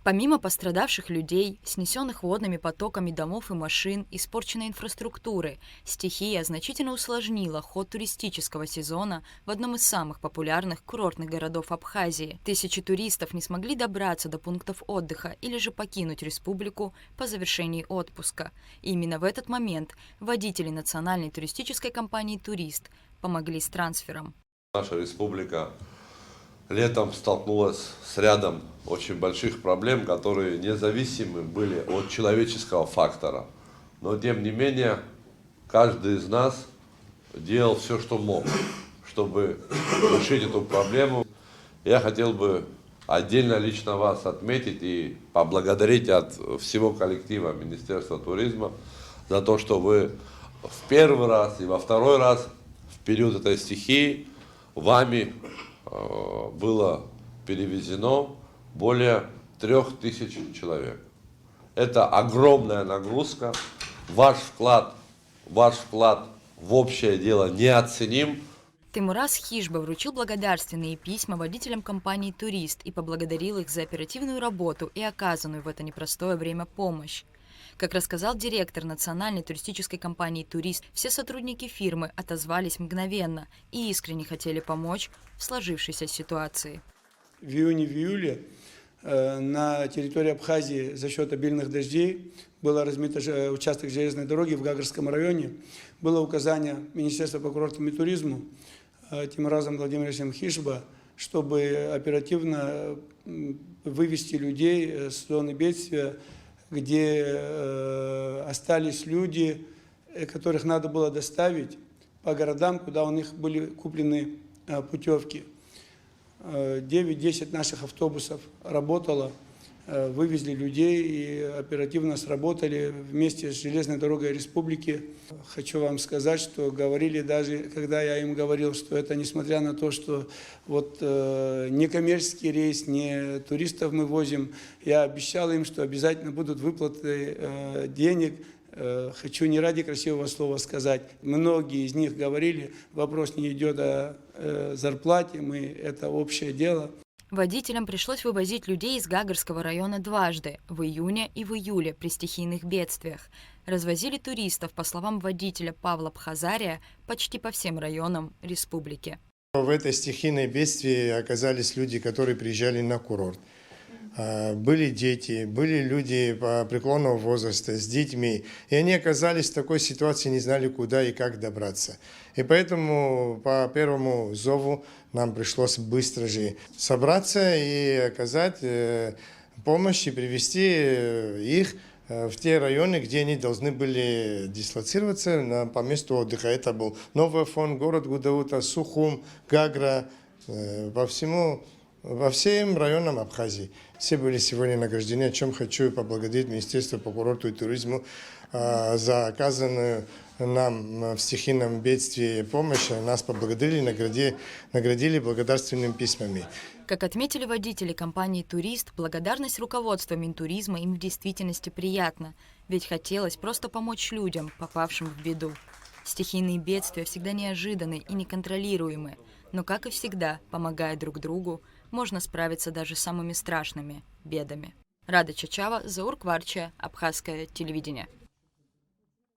Помимо пострадавших людей, снесенных водными потоками домов и машин, испорченной инфраструктуры, стихия значительно усложнила ход туристического сезона в одном из самых популярных курортных городов Абхазии. Тысячи туристов не смогли добраться до пунктов отдыха или же покинуть республику по завершении отпуска. И именно в этот момент водители национальной туристической компании «Турист» помогли с трансфером. Наша республика летом столкнулась с рядом очень больших проблем, которые независимы были от человеческого фактора. Но тем не менее, каждый из нас делал все, что мог, чтобы решить эту проблему. Я хотел бы отдельно лично вас отметить и поблагодарить от всего коллектива Министерства туризма за то, что вы в первый раз и во второй раз в период этой стихии вами было перевезено более 3000 человек. Это огромная нагрузка. Ваш вклад в общее дело неоценим. Тимураз Хишба вручил благодарственные письма водителям компании «Турист» и поблагодарил их за оперативную работу и оказанную в это непростое время помощь. Как рассказал директор национальной туристической компании «Турист», все сотрудники фирмы отозвались мгновенно и искренне хотели помочь в сложившейся ситуации. В июне-июле на территории Абхазии за счет обильных дождей было размыт участок железной дороги в Гагарском районе. Было указание Министерства по курортам и туризму Тимуразом Владимировичем Хишба, чтобы оперативно вывести людей с зоны бедствия, где остались люди, которых надо было доставить по городам, куда у них были куплены путевки. 9-10 наших автобусов работало, вывезли людей и оперативно сработали вместе с железной дорогой республики. Хочу вам сказать, что говорили даже, когда я им говорил, что это несмотря на то, что вот не коммерческий рейс, не туристов мы возим, я обещал им, что обязательно будут выплаты денег. Хочу не ради красивого слова сказать. Многие из них говорили, вопрос не идет о зарплате, это общее дело. Водителям пришлось вывозить людей из Гагарского района дважды, в июне и в июле при стихийных бедствиях. Развозили туристов, по словам водителя Павла Бхазария, почти по всем районам республики. В этой стихийной бедствии оказались люди, которые приезжали на курорт. Были дети, были люди преклонного возраста с детьми, и они оказались в такой ситуации, не знали, куда и как добраться. И поэтому по первому зову нам пришлось быстро же собраться и оказать помощь и привести их в те районы, где они должны были дислоцироваться по месту отдыха. Это был Новый Афон, город Гудаута, Сухум, Гагра, во всем районам Абхазии. Все были сегодня награждены, о чем хочу поблагодарить Министерство по курорту и туризму за оказанную нам в стихийном бедствии помощь. Нас поблагодарили, наградили благодарственными письмами. Как отметили водители компании «Турист», благодарность руководства Минтуризма им в действительности приятна, ведь хотелось просто помочь людям, попавшим в беду. Стихийные бедствия всегда неожиданны и неконтролируемы, но, как и всегда, помогая друг другу, можно справиться даже с самыми страшными бедами. Рада Чачава, Заур Кварча, Абхазское телевидение.